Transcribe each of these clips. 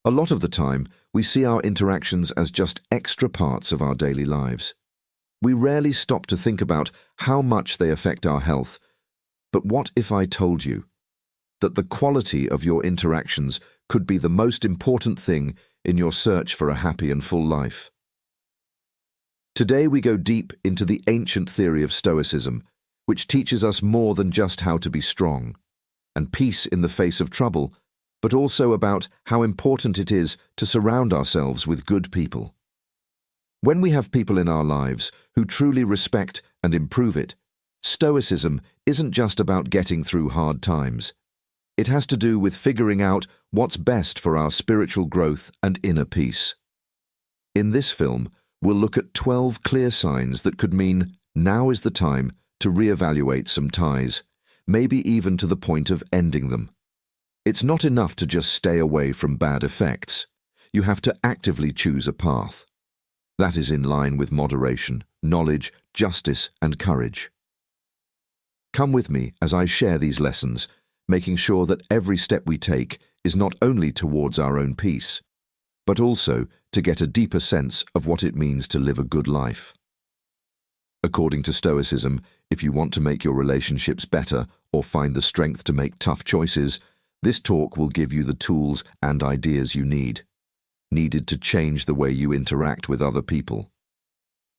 A lot of the time, we see our interactions as just extra parts of our daily lives. We rarely stop to think about how much they affect our health. But what if I told you that the quality of your interactions could be the most important thing in your search for a happy and full life? Today we go deep into the ancient theory of Stoicism, which teaches us more than just how to be strong and peace in the face of trouble, but also about how important it is to surround ourselves with good people. When we have people in our lives who truly respect and improve it, Stoicism isn't just about getting through hard times. It has to do with figuring out what's best for our spiritual growth and inner peace. In this film, we'll look at 12 clear signs that could mean now is the time to reevaluate some ties, maybe even to the point of ending them. It's not enough to just stay away from bad effects. You have to actively choose a path that is in line with moderation, knowledge, justice, and courage. Come with me as I share these lessons, making sure that every step we take is not only towards our own peace, but also to get a deeper sense of what it means to live a good life. According to Stoicism, if you want to make your relationships better or find the strength to make tough choices, this talk will give you the tools and ideas you needed to change the way you interact with other people.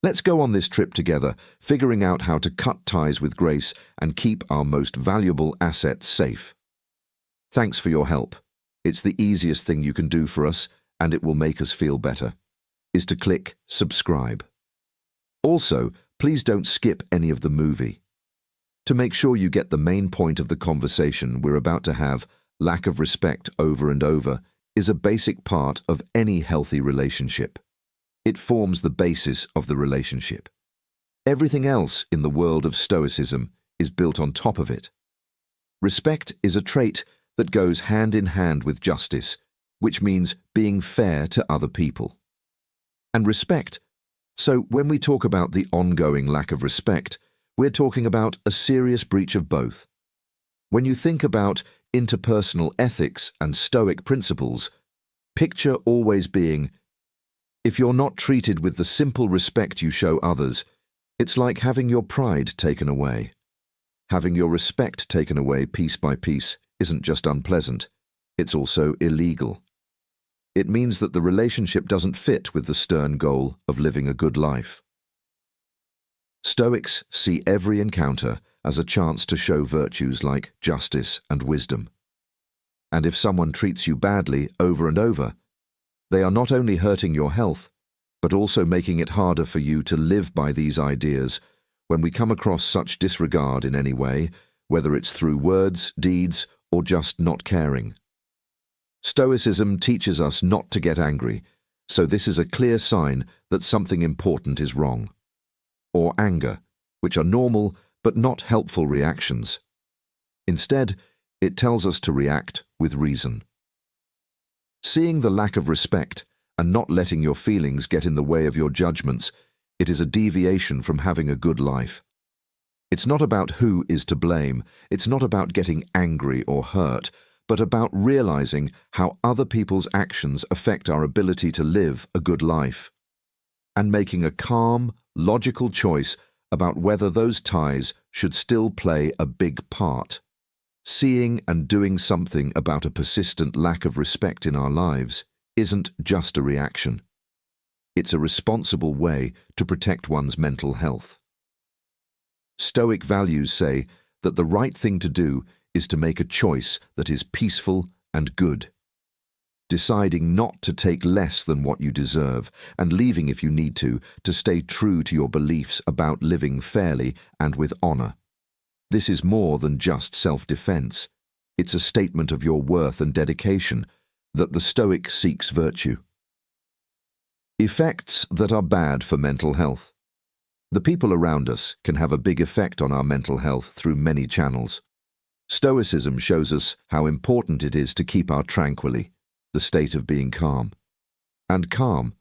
Let's go on this trip together, figuring out how to cut ties with grace and keep our most valuable assets safe. Thanks for your help. It's the easiest thing you can do for us, and it will make us feel better, is to click subscribe. Also, please don't skip any of the movie. To make sure you get the main point of the conversation we're about to have, lack of respect over and over is a basic part of any healthy relationship. It forms the basis of the relationship. Everything else in the world of Stoicism is built on top of it. Respect is a trait that goes hand in hand with justice, which means being fair to other people. And respect. So when we talk about the ongoing lack of respect, we're talking about a serious breach of both. When you think about interpersonal ethics and Stoic principles, picture always being, if you're not treated with the simple respect you show others, it's like having your pride taken away. Having your respect taken away piece by piece isn't just unpleasant, it's also illegal. It means that the relationship doesn't fit with the stern goal of living a good life. Stoics see every encounter as a chance to show virtues like justice and wisdom. And if someone treats you badly over and over, they are not only hurting your health, but also making it harder for you to live by these ideas when we come across such disregard in any way, whether it's through words, deeds, or just not caring. Stoicism teaches us not to get angry, so this is a clear sign that something important is wrong. Or anger, which are normal but not helpful reactions. Instead, it tells us to react with reason. Seeing the lack of respect and not letting your feelings get in the way of your judgments, it is a deviation from having a good life. It's not about who is to blame, it's not about getting angry or hurt, but about realizing how other people's actions affect our ability to live a good life, and making a calm, logical choice about whether those ties should still play a big part. Seeing and doing something about a persistent lack of respect in our lives isn't just a reaction. It's a responsible way to protect one's mental health. Stoic values say that the right thing to do is to make a choice that is peaceful and good, deciding not to take less than what you deserve and leaving if you need to stay true to your beliefs about living fairly and with honor. This is more than just self-defense. It's a statement of your worth and dedication that the Stoic seeks virtue. Effects that are bad for mental health. The people around us can have a big effect on our mental health through many channels. Stoicism shows us how important it is to keep our tranquility, the state of being calm. And calm.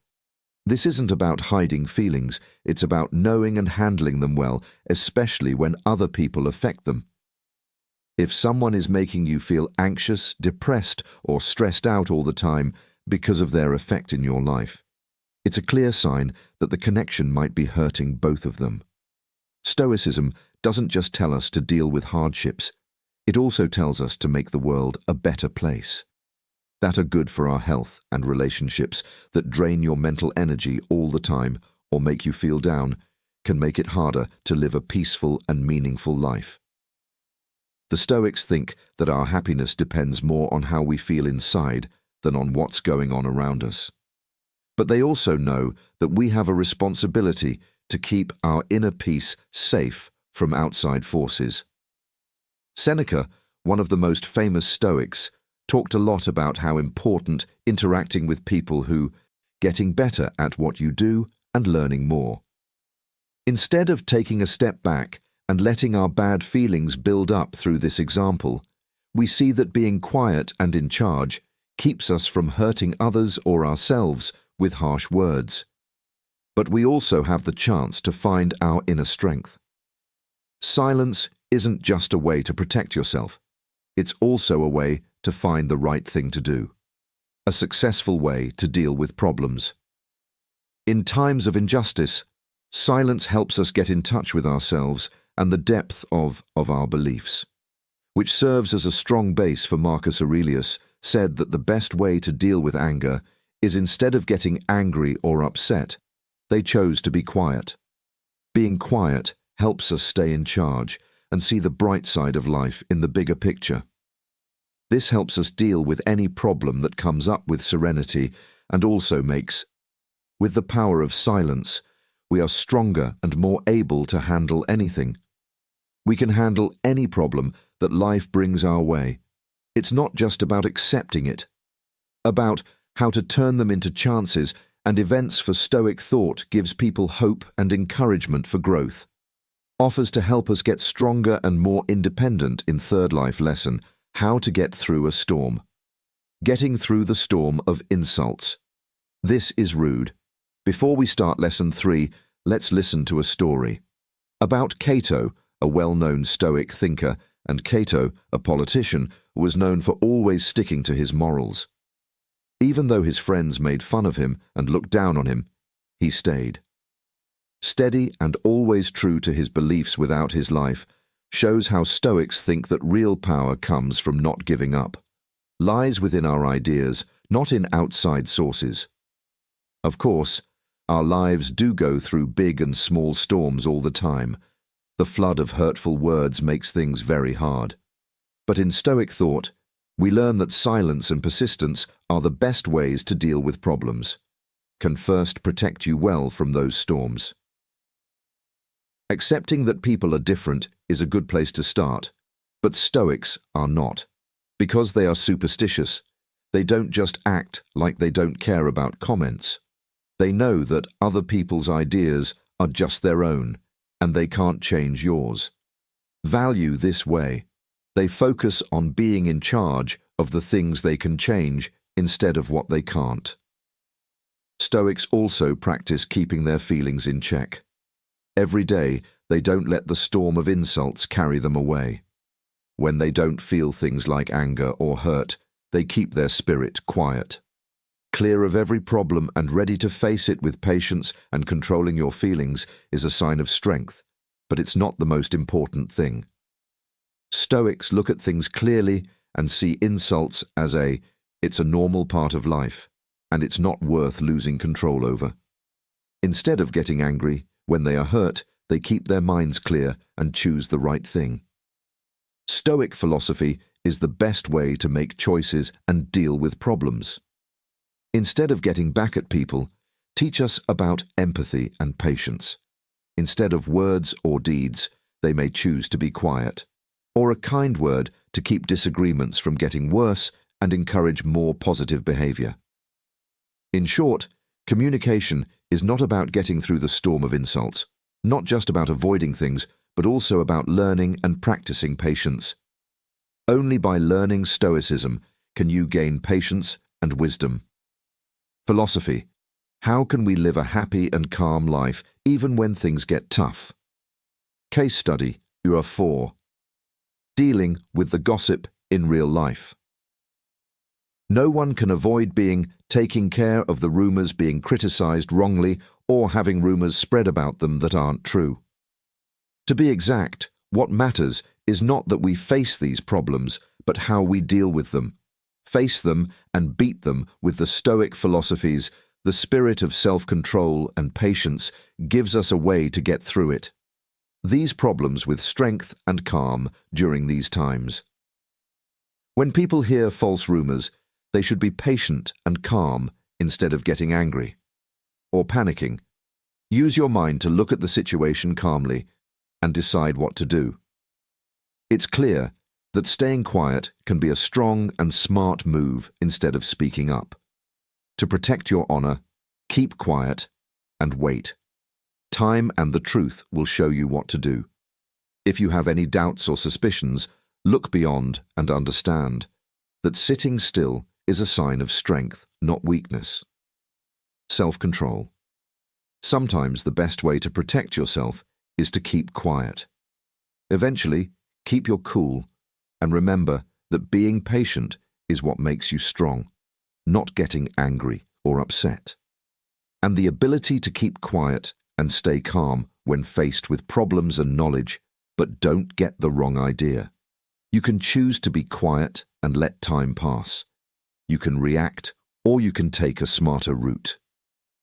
This isn't about hiding feelings, it's about knowing and handling them well, especially when other people affect them. If someone is making you feel anxious, depressed, or stressed out all the time, because of their effect in your life. It's a clear sign that the connection might be hurting both of them. Stoicism doesn't just tell us to deal with hardships, it also tells us to make the world a better place. That are good for our health and relationships, that drain your mental energy all the time or make you feel down, can make it harder to live a peaceful and meaningful life. The Stoics think that our happiness depends more on how we feel inside than on what's going on around us. But they also know that we have a responsibility to keep our inner peace safe from outside forces. Seneca, one of the most famous Stoics, talked a lot about how important interacting with people who getting better at what you do and learning more. Instead of taking a step back and letting our bad feelings build up through this example, we see that being quiet and in charge keeps us from hurting others or ourselves with harsh words. But we also have the chance to find our inner strength. Silence isn't just a way to protect yourself. It's also a way to find the right thing to do. A successful way to deal with problems. In times of injustice, silence helps us get in touch with ourselves and the depth of our beliefs, which serves as a strong base for Marcus Aurelius, said that the best way to deal with anger is, instead of getting angry or upset, they chose to be quiet. Being quiet helps us stay in charge and see the bright side of life in the bigger picture. This helps us deal with any problem that comes up with serenity, and also makes, with the power of silence, we are stronger and more able to handle anything. We can handle any problem that life brings our way. It's not just about accepting it, about how to turn them into chances and events. For Stoic thought gives people hope and encouragement for growth, offers to help us get stronger and more independent. In Third Life Lesson, how to get through a storm. Getting through the storm of insults. This is rude. Before we start Lesson 3, let's listen to a story about Cato, a well-known Stoic thinker, and Cato, a politician, was known for always sticking to his morals. Even though his friends made fun of him and looked down on him, he stayed. Steady and always true to his beliefs without his life shows how Stoics think that real power comes from not giving up, lies within our ideas, not in outside sources. Of course, our lives do go through big and small storms all the time. The flood of hurtful words makes things very hard. But in Stoic thought, we learn that silence and persistence are the best ways to deal with problems, can first protect you well from those storms. Accepting that people are different is a good place to start, but Stoics are not. Because they are superstitious, they don't just act like they don't care about comments. They know that other people's ideas are just their own, and they can't change yours. Value this way. They focus on being in charge of the things they can change instead of what they can't. Stoics also practice keeping their feelings in check. Every day, they don't let the storm of insults carry them away. When they don't feel things like anger or hurt, they keep their spirit quiet. Clear of every problem and ready to face it with patience and controlling your feelings is a sign of strength, but it's not the most important thing. Stoics look at things clearly and see insults as it's a normal part of life, and it's not worth losing control over. Instead of getting angry, when they are hurt, they keep their minds clear and choose the right thing. Stoic philosophy is the best way to make choices and deal with problems. Instead of getting back at people, teach us about empathy and patience. Instead of words or deeds, they may choose to be quiet, or a kind word to keep disagreements from getting worse and encourage more positive behavior. In short, communication is not about getting through the storm of insults, not just about avoiding things, but also about learning and practicing patience. Only by learning Stoicism can you gain patience and wisdom. Philosophy. How can we live a happy and calm life even when things get tough? Case study, you are 4. Dealing with the gossip in real life. No one can avoid being taking care of the rumors being criticized wrongly or having rumors spread about them that aren't true. To be exact, what matters is not that we face these problems, but how we deal with them. Face them and beat them with the Stoic philosophies. The spirit of self-control and patience gives us a way to get through it. These problems with strength and calm during these times. When people hear false rumors, they should be patient and calm instead of getting angry or panicking. Use your mind to look at the situation calmly and decide what to do. It's clear that staying quiet can be a strong and smart move instead of speaking up. To protect your honor, keep quiet and wait. Time and the truth will show you what to do. If you have any doubts or suspicions, look beyond and understand that sitting still is a sign of strength, not weakness. Self-control. Sometimes the best way to protect yourself is to keep quiet. Eventually, keep your cool and remember that being patient is what makes you strong, not getting angry or upset. And the ability to keep quiet and stay calm when faced with problems and knowledge, but don't get the wrong idea. You can choose to be quiet and let time pass. You can react, or you can take a smarter route.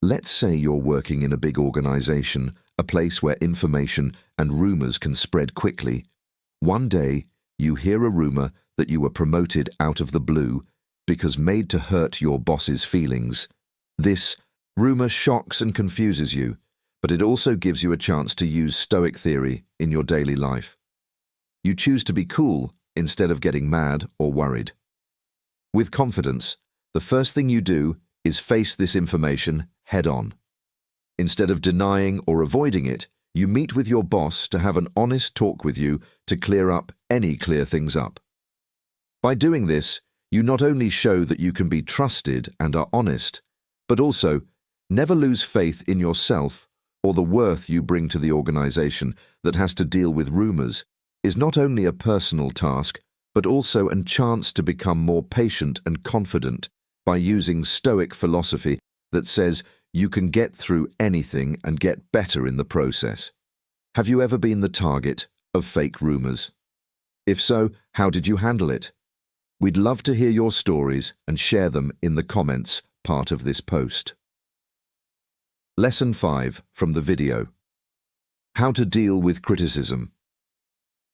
Let's say you're working in a big organization, a place where information and rumors can spread quickly. One day, you hear a rumor that you were promoted out of the blue because made to hurt your boss's feelings. This rumor shocks and confuses you, but it also gives you a chance to use Stoic theory in your daily life. You choose to be cool instead of getting mad or worried. With confidence, the first thing you do is face this information head on. Instead of denying or avoiding it, you meet with your boss to have an honest talk with you to clear things up. By doing this, you not only show that you can be trusted and are honest, but also never lose faith in yourself or the worth you bring to the organization that has to deal with rumors is not only a personal task, but also a chance to become more patient and confident by using Stoic philosophy that says you can get through anything and get better in the process. Have you ever been the target of fake rumors? If so, how did you handle it? We'd love to hear your stories and share them in the comments part of this post. Lesson 5 from the video. How to deal with criticism.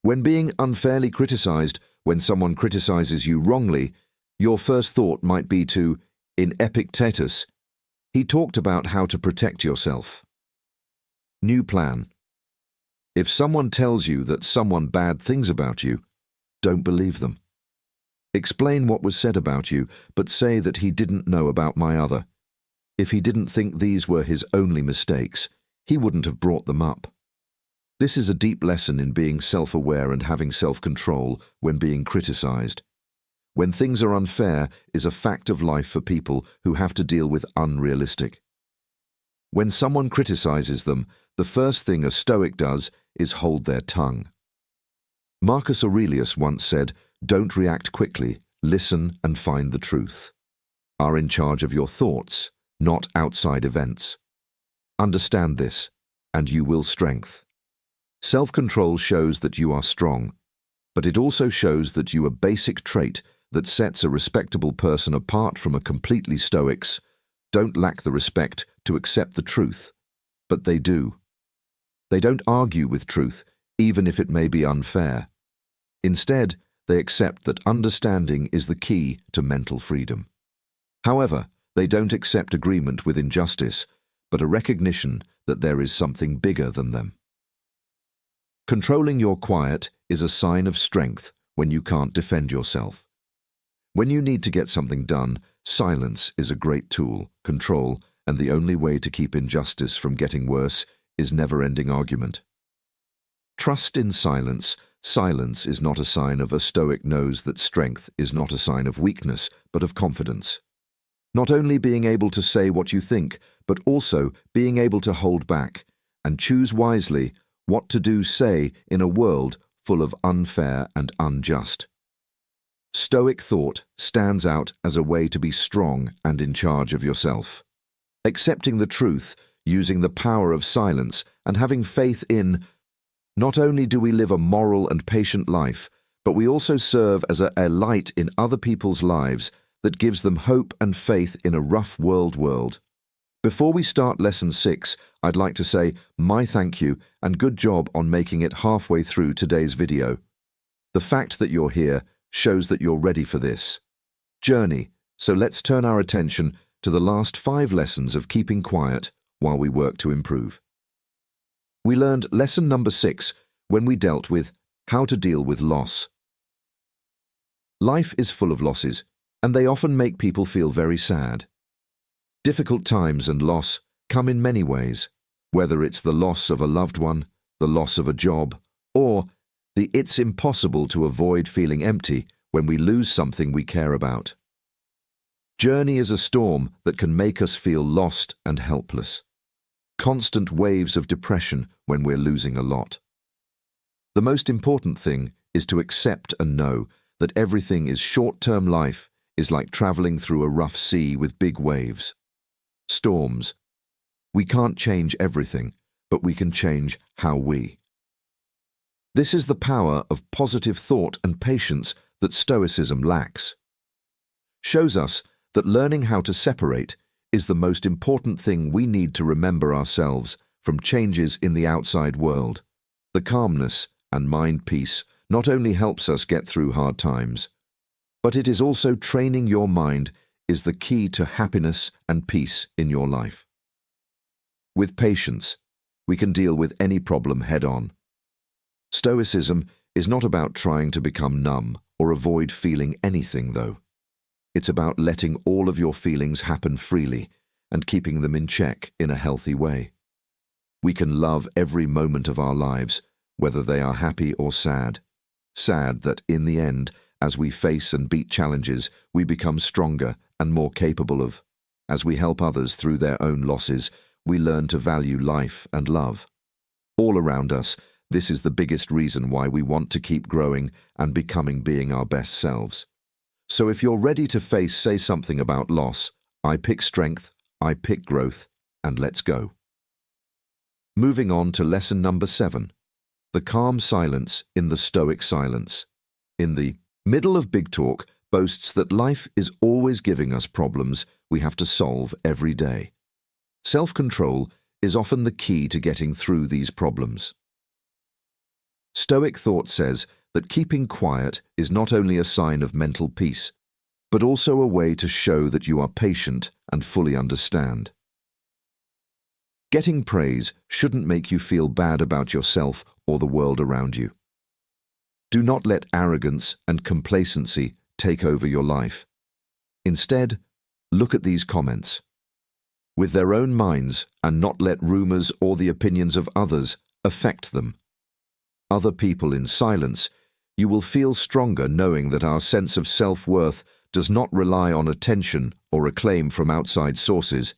When being unfairly criticized, when someone criticizes you wrongly, your first thought might be to, in Epictetus, he talked about how to protect yourself. New plan. If someone tells you that someone bad things about you, don't believe them. Explain what was said about you, but say that he didn't know about my other. If he didn't think these were his only mistakes, he wouldn't have brought them up. This is a deep lesson in being self-aware and having self-control when being criticized. When things are unfair is a fact of life for people who have to deal with unrealistic. When someone criticizes them, the first thing a Stoic does is hold their tongue. Marcus Aurelius once said, "Don't react quickly, listen and find the truth. Are in charge of your thoughts, not outside events. Understand this, and you will strength." Self-control shows that you are strong, but it also shows that you a basic trait that sets a respectable person apart from a completely Stoics. Don't lack the respect to accept the truth, but they do. They don't argue with truth, even if it may be unfair. Instead, they accept that understanding is the key to mental freedom. However, they don't accept agreement with injustice, but a recognition that there is something bigger than them. Controlling your quiet is a sign of strength when you can't defend yourself. When you need to get something done, silence is a great tool, control, and the only way to keep injustice from getting worse is never-ending argument. Trust in silence. Silence is not a sign of a Stoic knows that strength is not a sign of weakness, but of confidence. Not only being able to say what you think, but also being able to hold back and choose wisely what to do say in a world full of unfair and unjust. Stoic thought stands out as a way to be strong and in charge of yourself. Accepting the truth, using the power of silence, and having faith in, not only do we live a moral and patient life, but we also serve as a light in other people's lives that gives them hope and faith in a rough world. Before we start Lesson 6, I'd like to say my thank you and good job on making it halfway through today's video. The fact that you're here shows that you're ready for this journey, so let's turn our attention to the last 5 lessons of keeping quiet while we work to improve. We learned lesson number 6 when we dealt with how to deal with loss. Life is full of losses, and they often make people feel very sad. Difficult times and loss come in many ways, whether it's the loss of a loved one, the loss of a job, or the it's impossible to avoid feeling empty when we lose something we care about. Journey is a storm that can make us feel lost and helpless. Constant waves of depression when we're losing a lot. The most important thing is to accept and know that everything is short-term. Life is like traveling through a rough sea with big waves. Storms. We can't change everything, but we can change how we. This is the power of positive thought and patience that Stoicism lacks. Shows us that learning how to separate is the most important thing we need to remember ourselves from changes in the outside world. The calmness and mind peace not only helps us get through hard times, but it is also training your mind is the key to happiness and peace in your life. With patience, we can deal with any problem head-on. Stoicism is not about trying to become numb or avoid feeling anything, though. It's about letting all of your feelings happen freely and keeping them in check in a healthy way. We can love every moment of our lives, whether they are happy or sad. Sad that in the end, as we face and beat challenges, we become stronger and more capable of. As we help others through their own losses, we learn to value life and love. All around us, this is the biggest reason why we want to keep growing and being our best selves. So if you're ready to say something about loss, I pick strength, I pick growth, and let's go. Moving on to lesson number 7, the calm silence in the Stoic silence. In the middle of big talk boasts that life is always giving us problems we have to solve every day. Self-control is often the key to getting through these problems. Stoic thought says that keeping quiet is not only a sign of mental peace, but also a way to show that you are patient and fully understand. Getting praise shouldn't make you feel bad about yourself or the world around you. Do not let arrogance and complacency take over your life. Instead, look at these comments. With their own minds and not let rumors or the opinions of others affect them. Other people in silence, you will feel stronger knowing that our sense of self-worth does not rely on attention or acclaim from outside sources,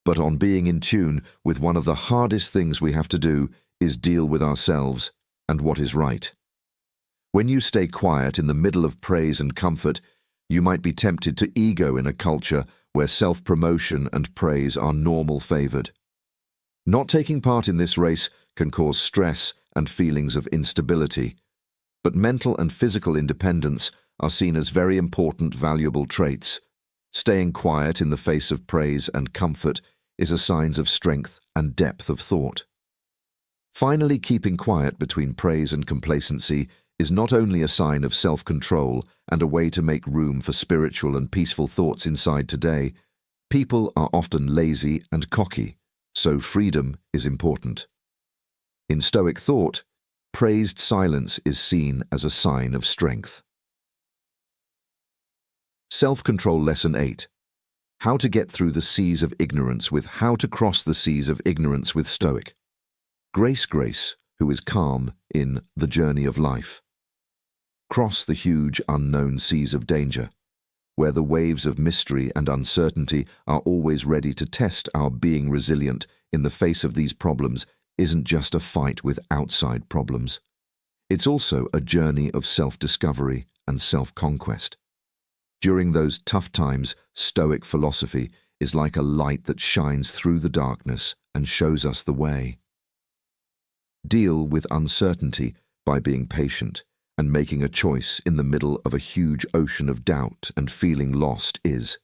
but on being in tune with one of the hardest things we have to do is deal with ourselves and what is right. When you stay quiet in the middle of praise and comfort, you might be tempted to ego in a culture where self-promotion and praise are normal favored. Not taking part in this race can cause stress and feelings of instability, but mental and physical independence are seen as very important, valuable traits. Staying quiet in the face of praise and comfort is a sign of strength and depth of thought. Finally, keeping quiet between praise and complacency is not only a sign of self-control and a way to make room for spiritual and peaceful thoughts inside today. People are often lazy and cocky, so freedom is important. In Stoic thought, praised silence is seen as a sign of strength. Self-control lesson 8. How to get through the seas of ignorance with how to cross the seas of ignorance with Stoic. Grace, who is calm in the journey of life. Cross the huge unknown seas of danger, where the waves of mystery and uncertainty are always ready to test our being resilient in the face of these problems isn't just a fight with outside problems. It's also a journey of self-discovery and self-conquest. During those tough times, Stoic philosophy is like a light that shines through the darkness and shows us the way. Deal with uncertainty by being patient and making a choice in the middle of a huge ocean of doubt and feeling lost is.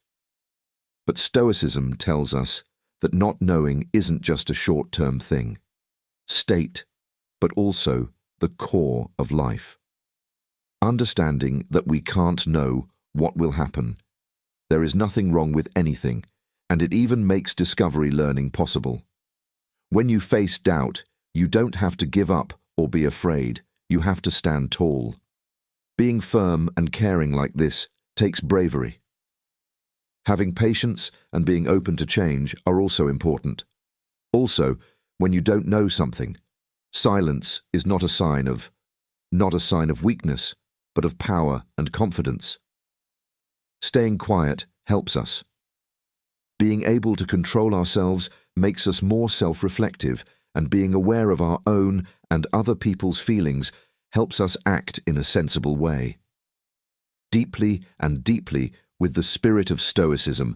But Stoicism tells us that not knowing isn't just a short-term thing, state, but also the core of life. Understanding that we can't know what will happen. There is nothing wrong with anything, and it even makes discovery learning possible. When you face doubt, you don't have to give up or be afraid. You have to stand tall. Being firm and caring like this takes bravery. Having patience and being open to change are also important. Also, when you don't know something, silence is not a sign of weakness, but of power and confidence. Staying quiet helps us. Being able to control ourselves makes us more self-reflective, and being aware of our own and other people's feelings helps us act in a sensible way. Deeply and deeply, with the spirit of Stoicism,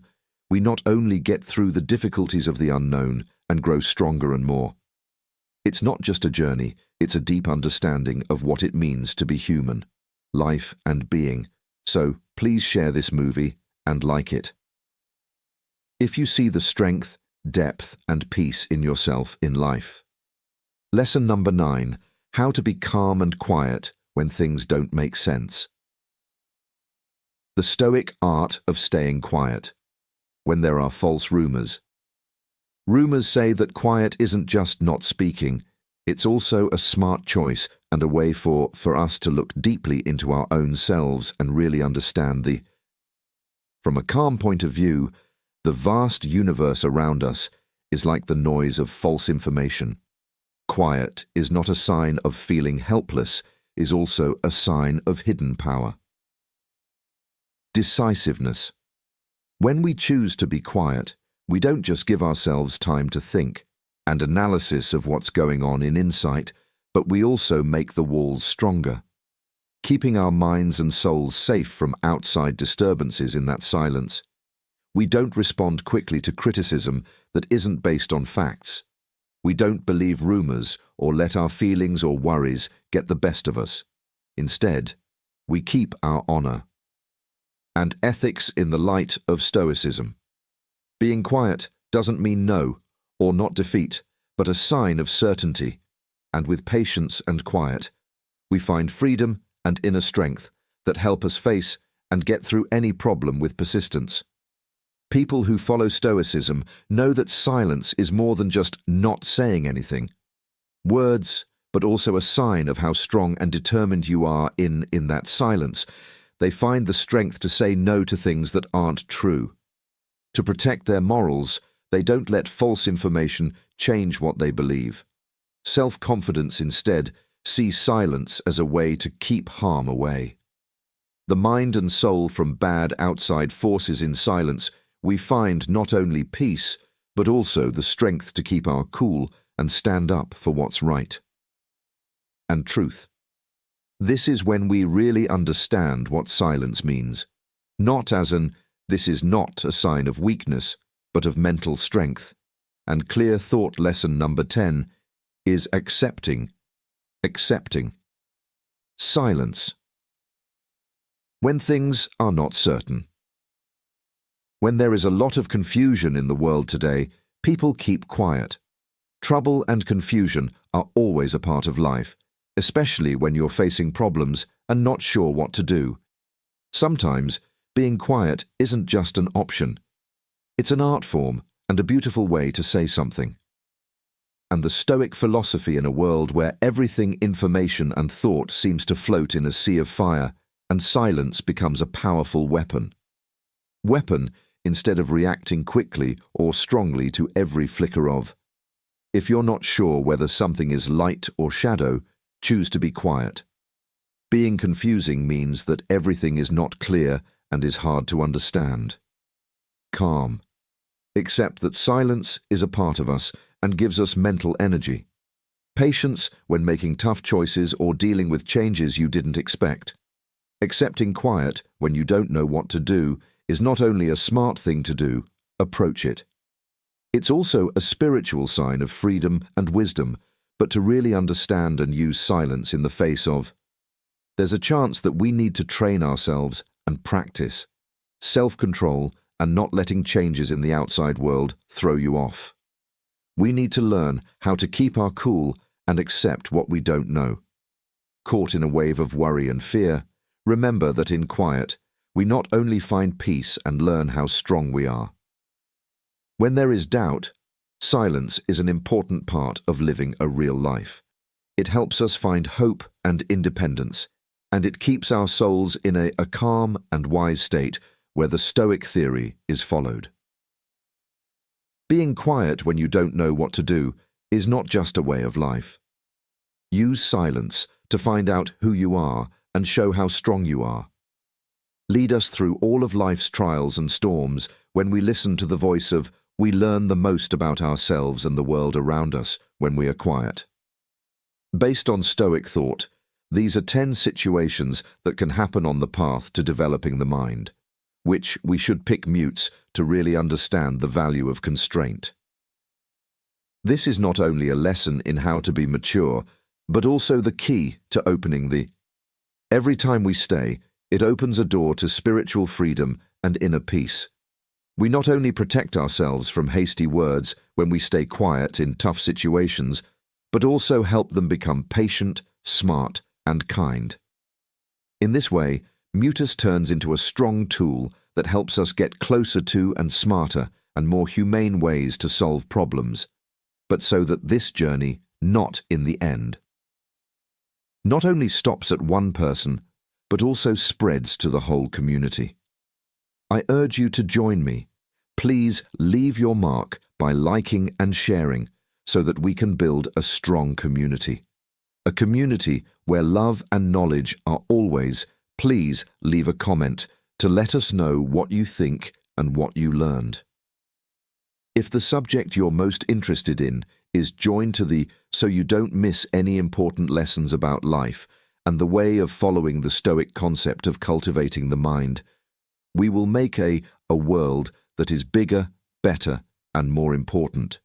we not only get through the difficulties of the unknown and grow stronger and more. It's not just a journey, it's a deep understanding of what it means to be human, life and being. So please share this movie and like it. If you see the strength, depth and peace in yourself in life. Lesson number 9, how to be calm and quiet when things don't make sense. The Stoic art of staying quiet when there are false rumors. Rumors say that quiet isn't just not speaking, it's also a smart choice and a way for us to look deeply into our own selves and really understand From a calm point of view, the vast universe around us is like the noise of false information. Quiet is not a sign of feeling helpless, is also a sign of hidden power. Decisiveness. When we choose to be quiet, we don't just give ourselves time to think and analysis of what's going on in insight, but we also make the walls stronger, keeping our minds and souls safe from outside disturbances in that silence. We don't respond quickly to criticism that isn't based on facts. We don't believe rumors or let our feelings or worries get the best of us. Instead, we keep our honor. And ethics in the light of Stoicism. Being quiet doesn't mean no or not defeat, but a sign of certainty. And with patience and quiet, we find freedom and inner strength that help us face and get through any problem with persistence. People who follow Stoicism know that silence is more than just not saying anything. Words, but also a sign of how strong and determined you are in that silence. They find the strength to say no to things that aren't true. To protect their morals, they don't let false information change what they believe. Self-confidence instead sees silence as a way to keep harm away. The mind and soul from bad outside forces in silence, we find not only peace, but also the strength to keep our cool and stand up for what's right. And truth. This is when we really understand what silence means. Not as this is not a sign of weakness, but of mental strength. And clear thought lesson number 10 is accepting. Accepting. Silence. When things are not certain. When there is a lot of confusion in the world today, people keep quiet. Trouble and confusion are always a part of life, especially when you're facing problems and not sure what to do. Sometimes, being quiet isn't just an option. It's an art form and a beautiful way to say something. And the Stoic philosophy in a world where everything information and thought seems to float in a sea of fire, and silence becomes a powerful weapon. Weapon instead of reacting quickly or strongly to every flicker of. If you're not sure whether something is light or shadow, choose to be quiet. Being confusing means that everything is not clear and is hard to understand. Calm. Accept that silence is a part of us and gives us mental energy. Patience when making tough choices or dealing with changes you didn't expect. Accepting quiet when you don't know what to do is not only a smart thing to do, approach it. It's also a spiritual sign of freedom and wisdom, but to really understand and use silence in the face of. There's a chance that we need to train ourselves and practice self-control and not letting changes in the outside world throw you off. We need to learn how to keep our cool and accept what we don't know. Caught in a wave of worry and fear, remember that in quiet, we not only find peace and learn how strong we are. When there is doubt, silence is an important part of living a real life. It helps us find hope and independence, and it keeps our souls in a calm and wise state where the Stoic theory is followed. Being quiet when you don't know what to do is not just a way of life. Use silence to find out who you are and show how strong you are. Lead us through all of life's trials and storms. When we listen to the voice of, we learn the most about ourselves and the world around us when we are quiet. Based on Stoic thought, these are 10 situations that can happen on the path to developing the mind, which we should pick mutes to really understand the value of constraint. This is not only a lesson in how to be mature, but also the key to opening the. Every time we stay, it opens a door to spiritual freedom and inner peace. We not only protect ourselves from hasty words when we stay quiet in tough situations, but also help them become patient, smart, and kind. In this way, MUTELESS turns into a strong tool that helps us get closer to and smarter and more humane ways to solve problems, but so that this journey, not in the end, not only stops at one person, but also spreads to the whole community. I urge you to join me. Please leave your mark by liking and sharing so that we can build a strong community. A community where love and knowledge are always. Please leave a comment to let us know what you think and what you learned. If the subject you're most interested in is joined to the so you don't miss any important lessons about life and the way of following the Stoic concept of cultivating the mind, we will make a world that is bigger, better, and more important.